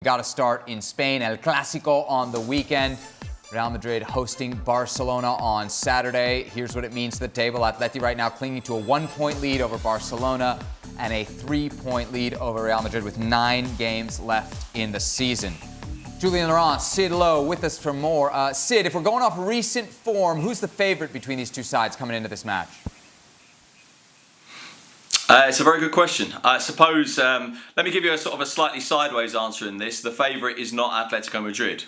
Got to start in Spain. El Clasico on the weekend. Real Madrid hosting Barcelona on Saturday. Here's what it means to the table. Atleti right now clinging to a 1-point lead over Barcelona and a 3-point lead over Real Madrid with 9 games left in the season. Julien, Sid Lowe with us for more. Sid, if we're going off recent form, who's the favorite between these two sides coming into this match? It's a very good question. I suppose, let me give you a sort of a slightly sideways answer in this. The favourite is not Atletico Madrid,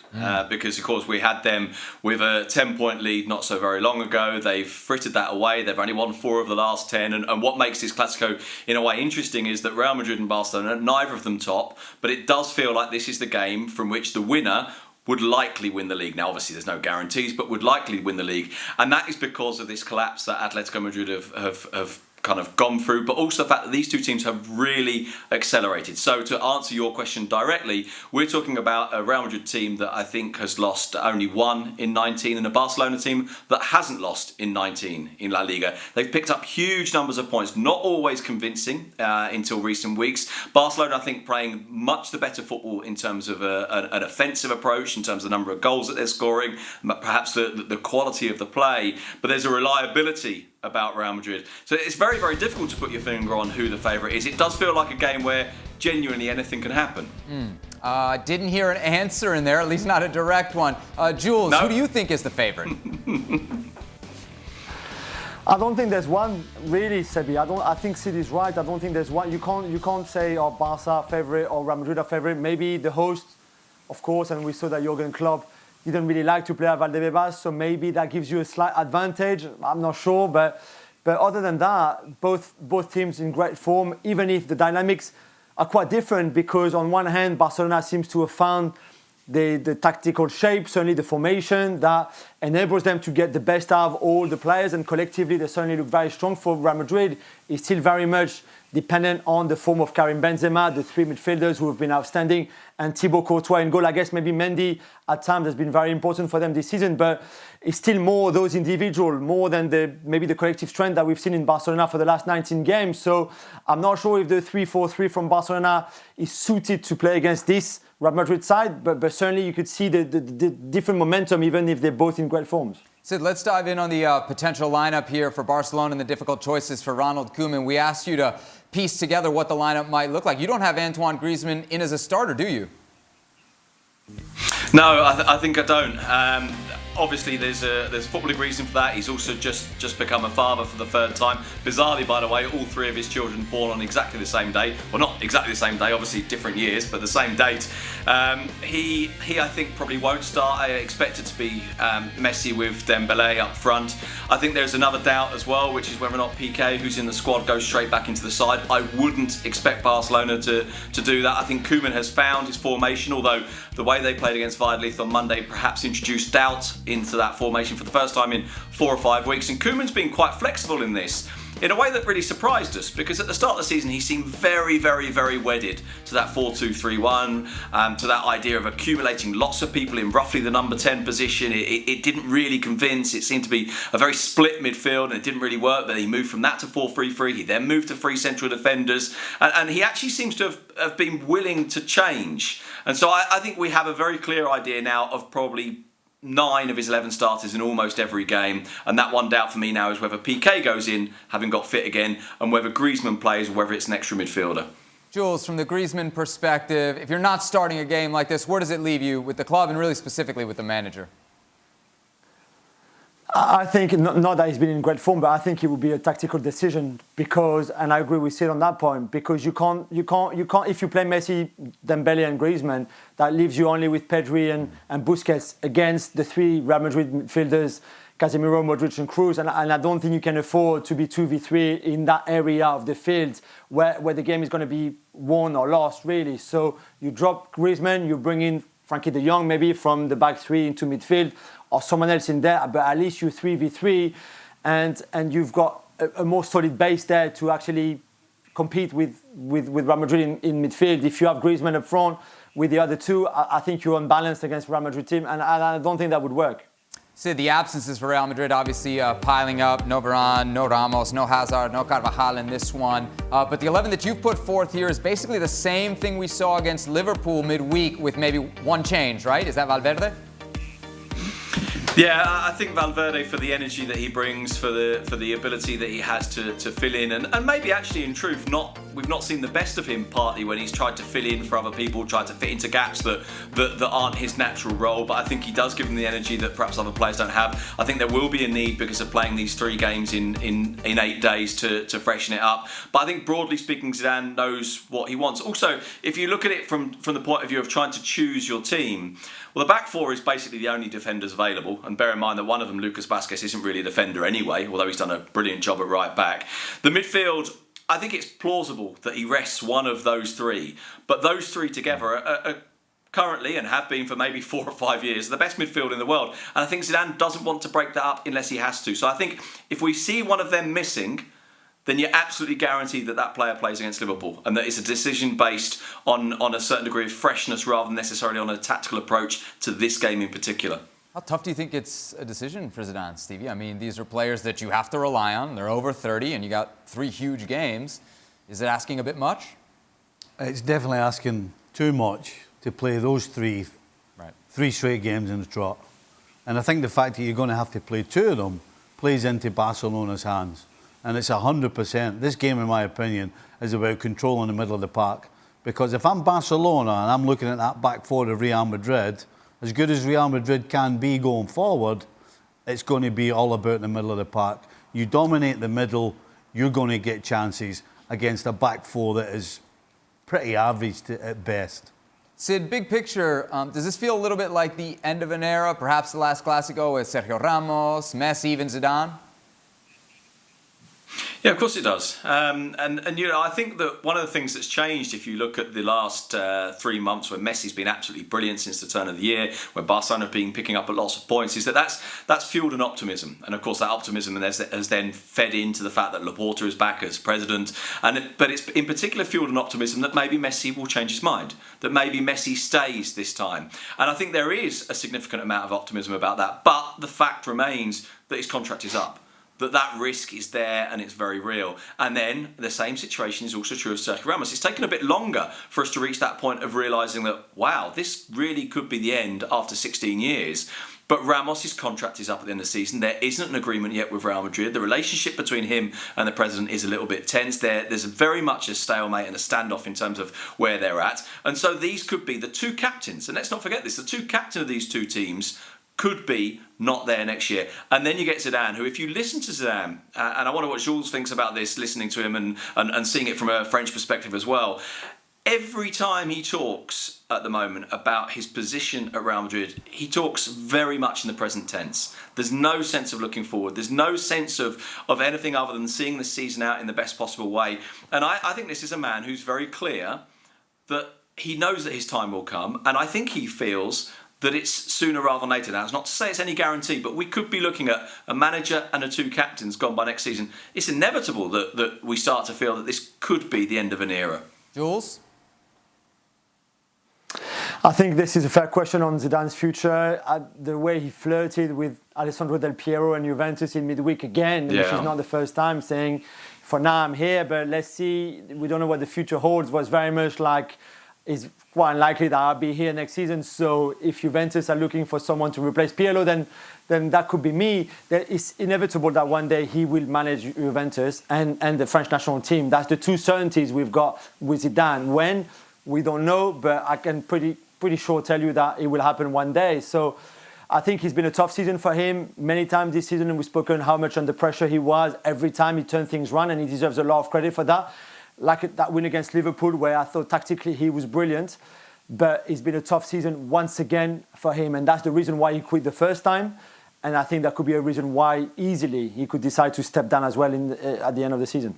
because, of course, we had them with a 10-point lead not so very long ago. They've frittered that away. They've only won 4 of the last 10. And what makes this Classico, in a way, interesting is that Real Madrid and Barcelona, neither of them top, but it does feel like this is the game from which the winner would likely win the league. Now, obviously, there's no guarantees, but would likely win the league. And that is because of this collapse that Atletico Madrid have kind of gone through, but also the fact that these two teams have really accelerated. So to answer your question directly, we're talking about a Real Madrid team that I think has lost only 1 in 19 and a Barcelona team that hasn't lost in 19 in La Liga. They've picked up huge numbers of points, not always convincing until recent weeks. Barcelona, I think, playing much the better football in terms of an offensive approach, in terms of the number of goals that they're scoring, perhaps the quality of the play, but there's a reliability about Real Madrid. So it's very, very difficult to put your finger on who the favourite is. It does feel like a game where genuinely anything can happen. Didn't hear an answer in there, at least not a direct one. Jules, no? Who do you think is the favourite? I don't think there's one really, Sebi. I think Sid is right. I don't think there's one. You can't say Barca favourite or Real Madrid are favourite. Maybe the host, of course, and we saw that Jurgen Klopp didn't really like to play at Valdebebas, so maybe that gives you a slight advantage. I'm not sure, but other than that, both teams in great form, even if the dynamics are quite different, because on one hand, Barcelona seems to have found the tactical shape, certainly the formation, that enables them to get the best out of all the players, and collectively they certainly look very strong. For Real Madrid, it's still very much dependent on the form of Karim, Benzema, the 3 midfielders who have been outstanding, and Thibaut Courtois in goal. I guess maybe Mendy at times has been very important for them this season, but it's still more those individual, more than maybe the collective strength that we've seen in Barcelona for the last 19 games. So I'm not sure if the 3-4-3 from Barcelona is suited to play against this Real Madrid side, but certainly you could see the different momentum, even if they're both in great forms. Sid, let's dive in on the potential lineup here for Barcelona and the difficult choices for Ronald Koeman. We asked you to piece together what the lineup might look like. You don't have Antoine Griezmann in as a starter, do you? No, I think I don't. Obviously, there's footballing reason for that. He's also just become a father for the 3rd time. Bizarrely, by the way, all 3 of his children born on exactly the same day. Well, not exactly the same day, obviously different years, but the same date. He I think probably won't start. I expect it to be Messi with Dembélé up front. I think there's another doubt as well, which is whether or not Piqué, who's in the squad, goes straight back into the side. I wouldn't expect Barcelona to do that. I think Koeman has found his formation, although the way they played against Valladolid on Monday perhaps introduced doubt into that formation for the first time in 4 or 5 weeks. And Koeman's been quite flexible in this, in a way that really surprised us, because at the start of the season he seemed very, very, very wedded to that 4-2-3-1, to that idea of accumulating lots of people in roughly the number 10 position. It didn't really convince. It seemed to be a very split midfield, and it didn't really work. Then he moved from that to 4-3-3. He then moved to 3 central defenders, and he actually seems to have been willing to change. And so I think we have a very clear idea now of probably 9 of his 11 starters in almost every game, and that one doubt for me now is whether Piqué goes in, having got fit again, and whether Griezmann plays, or whether it's an extra midfielder. Jules, from the Griezmann perspective, if you're not starting a game like this, where does it leave you with the club and really specifically with the manager? I think, not that he's been in great form, but I think it would be a tactical decision, because, and I agree with Sid on that point, because you can't, if you play Messi, Dembélé and Griezmann, that leaves you only with Pedri and Busquets against the 3 Real Madrid midfielders, Casemiro, Modric and Kroos, and I don't think you can afford to be 2v3 in that area of the field where the game is going to be won or lost, really. So you drop Griezmann, you bring in Frankie de Jong maybe from the back 3 into midfield, or someone else in there, but at least you 3v3, and you've got a more solid base there to actually compete with Real Madrid in midfield. If you have Griezmann up front with the other 2, I think you're unbalanced against Real Madrid team, and I don't think that would work. Sid, the absences for Real Madrid obviously piling up. No Varane, no Ramos, no Hazard, no Carvajal in this one. But the 11 that you've put forth here is basically the same thing we saw against Liverpool midweek with maybe one change, right? Is that Valverde? Yeah, I think Valverde, for the energy that he brings, for the ability that he has to fill in, and maybe actually in truth, we've not seen the best of him partly when he's tried to fill in for other people, tried to fit into gaps that aren't his natural role. But I think he does give them the energy that perhaps other players don't have. I think there will be a need because of playing these 3 games in 8 days to freshen it up. But I think broadly speaking, Zidane knows what he wants. Also, if you look at it from the point of view of trying to choose your team, well, the back 4 is basically the only defenders available. And bear in mind that one of them, Lucas Vazquez, isn't really a defender anyway, although he's done a brilliant job at right back. The midfield, I think it's plausible that he rests one of those 3. But those 3 together are currently, and have been for maybe 4 or 5 years, the best midfield in the world. And I think Zidane doesn't want to break that up unless he has to. So I think if we see one of them missing, then you're absolutely guaranteed that player plays against Liverpool, and that it's a decision based on a certain degree of freshness rather than necessarily on a tactical approach to this game in particular. How tough do you think it's a decision for Zidane, Stevie? I mean, these are players that you have to rely on. They're over 30, and you got 3 huge games. Is it asking a bit much? It's definitely asking too much to play those 3 straight games in the trot. And I think the fact that you're going to have to play 2 of them plays into Barcelona's hands. And it's 100%. This game, in my opinion, is about controlling the middle of the park. Because if I'm Barcelona and I'm looking at that back 4 of Real Madrid, as good as Real Madrid can be going forward, it's going to be all about the middle of the park. You dominate the middle, you're going to get chances against a back 4 that is pretty average at best. Sid, big picture, does this feel a little bit like the end of an era, perhaps the last Classico with Sergio Ramos, Messi, even Zidane? Yeah, of course it does. And you know, I think that one of the things that's changed, if you look at the last 3 months, where Messi's been absolutely brilliant since the turn of the year, where Barcelona have been picking up lots of points, is that's fueled an optimism. And of course, that optimism has then fed into the fact that Laporta is back as president. But it's in particular fueled an optimism that maybe Messi will change his mind, that maybe Messi stays this time. And I think there is a significant amount of optimism about that. But the fact remains that his contract is up. That risk is there and it's very real. And then the same situation is also true of Sergio Ramos. It's taken a bit longer for us to reach that point of realising that, wow, this really could be the end after 16 years. But Ramos' contract is up at the end of the season. There isn't an agreement yet with Real Madrid. The relationship between him and the president is a little bit tense. There's very much a stalemate and a standoff in terms of where they're at. And so these could be the 2 captains. And let's not forget this, the 2 captains of these 2 teams could be not there next year. And then you get Zidane, who, if you listen to Zidane, and I wonder what Jules thinks about this, listening to him and seeing it from a French perspective as well, every time he talks at the moment about his position at Real Madrid, he talks very much in the present tense. There's no sense of looking forward. There's no sense of anything other than seeing the season out in the best possible way. And I think this is a man who's very clear that he knows that his time will come, and I think he feels that it's sooner rather than later. Now, it's not to say it's any guarantee, but we could be looking at a manager and 2 captains gone by next season. It's inevitable that we start to feel that this could be the end of an era. Jules? I think this is a fair question on Zidane's future. The way he flirted with Alessandro Del Piero and Juventus in midweek again, which is not the first time, saying, for now I'm here, but let's see, we don't know what the future holds, was very much like, it's quite unlikely that I'll be here next season. So if Juventus are looking for someone to replace Pirlo, then that could be me. It's inevitable that one day he will manage Juventus and the French national team. That's the 2 certainties we've got with Zidane. When? We don't know, but I can pretty sure tell you that it will happen one day. So I think it's been a tough season for him. Many times this season we've spoken how much under pressure he was. Every time he turned things around, and he deserves a lot of credit for that. Like that win against Liverpool, where I thought tactically he was brilliant, but it's been a tough season once again for him, and that's the reason why he quit the first time, and I think that could be a reason why easily he could decide to step down as well at the end of the season.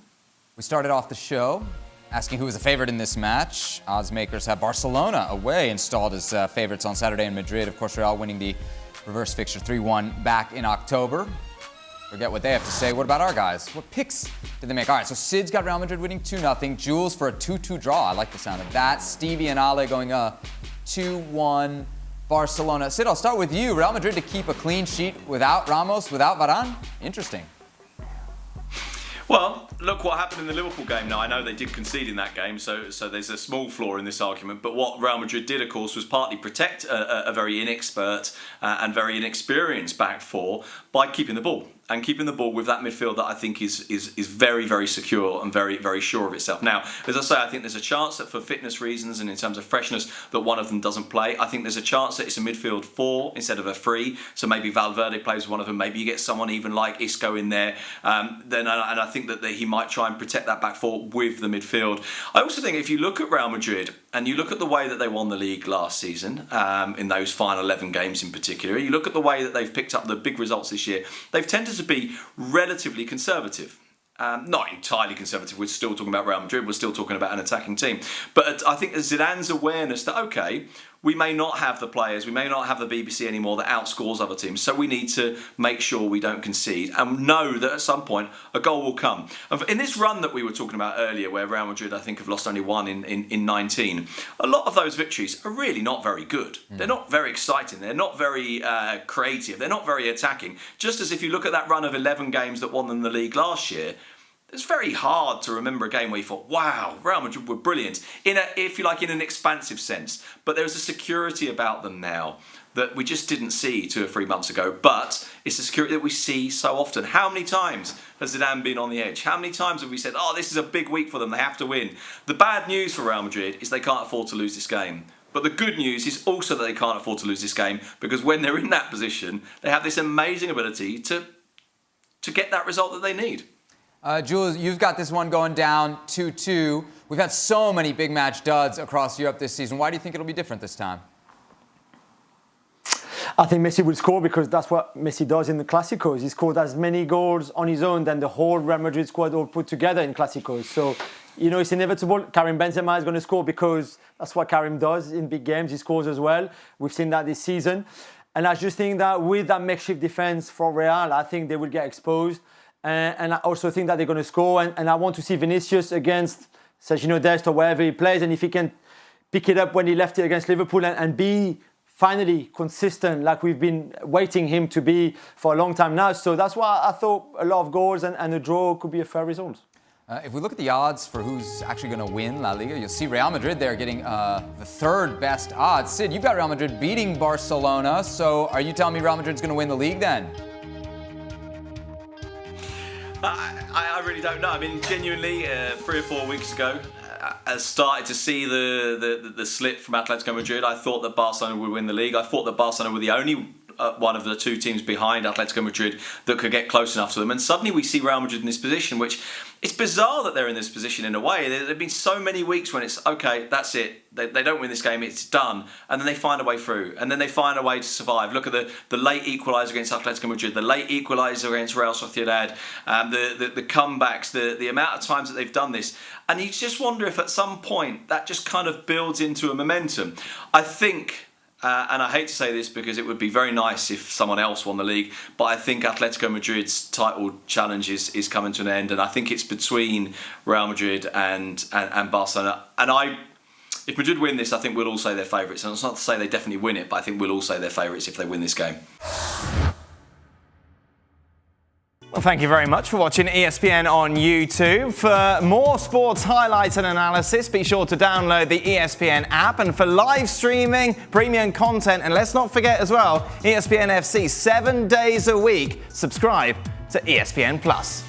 We started off the show asking who was a favorite in this match. Odds makers have Barcelona away installed as favorites on Saturday in Madrid. Of course, Real winning the reverse fixture 3-1 back in October. Forget what they have to say. What about our guys? What picks did they make? All right, so Sid's got Real Madrid winning 2-0. Jules for a 2-2 draw. I like the sound of that. Stevie and Ale going 2-1 Barcelona. Sid, I'll start with you. Real Madrid to keep a clean sheet without Ramos, without Varane? Interesting. Well, look what happened in the Liverpool game. Now, I know they did concede in that game, so there's a small flaw in this argument. But what Real Madrid did, of course, was partly protect a very inexpert and very inexperienced back four by keeping the ball. And keeping the ball with that midfield that I think is very, very secure and very, very sure of itself. Now, as I say, I think there's a chance that for fitness reasons and in terms of freshness that one of them doesn't play. I think there's a chance that it's a midfield four instead of a three. So maybe Valverde plays one of them. Maybe you get someone even like Isco in there. And I think that he might try and protect that back four with the midfield. I also think if you look at Real Madrid and you look at the way that they won the league last season, in those final 11 games in particular, you look at the way that they've picked up the big results this year, they've tended to be relatively conservative. Not entirely conservative, we're still talking about Real Madrid, we're still talking about an attacking team. But I think Zidane's awareness that, okay, we may not have the players, we may not have the BBC anymore that outscores other teams, so we need to make sure we don't concede and know that at some point a goal will come. And in this run that we were talking about earlier, where Real Madrid, I think, have lost only one in 19, a lot of those victories are really not very good. They're not very exciting, they're not very creative, they're not very attacking. Just as if you look at that run of 11 games that won them the league last year, it's very hard to remember a game where you thought, wow, Real Madrid were brilliant, if you like, in an expansive sense. But there's a security about them now that we just didn't see 2 or 3 months ago. But it's the security that we see so often. How many times has Zidane been on the edge? How many times have we said, oh, this is a big week for them, they have to win? The bad news for Real Madrid is they can't afford to lose this game. But the good news is also that they can't afford to lose this game, because when they're in that position, they have this amazing ability to get that result that they need. Jules, you've got this one going down 2-2. We've had so many big match duds across Europe this season. Why do you think it'll be different this time? I think Messi will score because that's what Messi does in the Clásicos. He scored as many goals on his own than the whole Real Madrid squad all put together in Clásicos. So, you know, it's inevitable. Karim Benzema is going to score because that's what Karim does in big games. He scores as well. We've seen that this season. And I just think that with that makeshift defense for Real, I think they will get exposed. And I also think that they're going to score. And I want to see Vinicius against Sergino, Dest, or wherever he plays. And if he can pick it up when he left it against Liverpool and be finally consistent like we've been waiting him to be for a long time now. So that's why I thought a lot of goals and a draw could be a fair result. If we look at the odds for who's actually going to win La Liga, you'll see Real Madrid there getting the third best odds. Sid, you've got Real Madrid beating Barcelona. So are you telling me Real Madrid's going to win the league then? I really don't know. I mean, genuinely, 3 or 4 weeks ago, I started to see the slip from Atletico Madrid. I thought that Barcelona would win the league. I thought that Barcelona were the only one of the 2 teams behind Atletico Madrid that could get close enough to them. And suddenly we see Real Madrid in this position, which it's bizarre that they're in this position in a way. There have been so many weeks when it's, okay, that's it. They don't win this game, it's done. And then they find a way through. And then they find a way to survive. Look at the late equaliser against Atletico Madrid, the late equaliser against Real Sociedad, the comebacks, the amount of times that they've done this. And you just wonder if at some point that just kind of builds into a momentum. I think... and I hate to say this because it would be very nice if someone else won the league, but I think Atletico Madrid's title challenge is coming to an end, and I think it's between Real Madrid and Barcelona. And if Madrid win this, I think we'll all say they're favourites. And it's not to say they definitely win it, but I think we'll all say they're favourites if they win this game. Well, thank you very much for watching ESPN on YouTube. For more sports highlights and analysis, be sure to download the ESPN app. And for live streaming, premium content, and let's not forget as well, ESPN FC 7 days a week. Subscribe to ESPN Plus.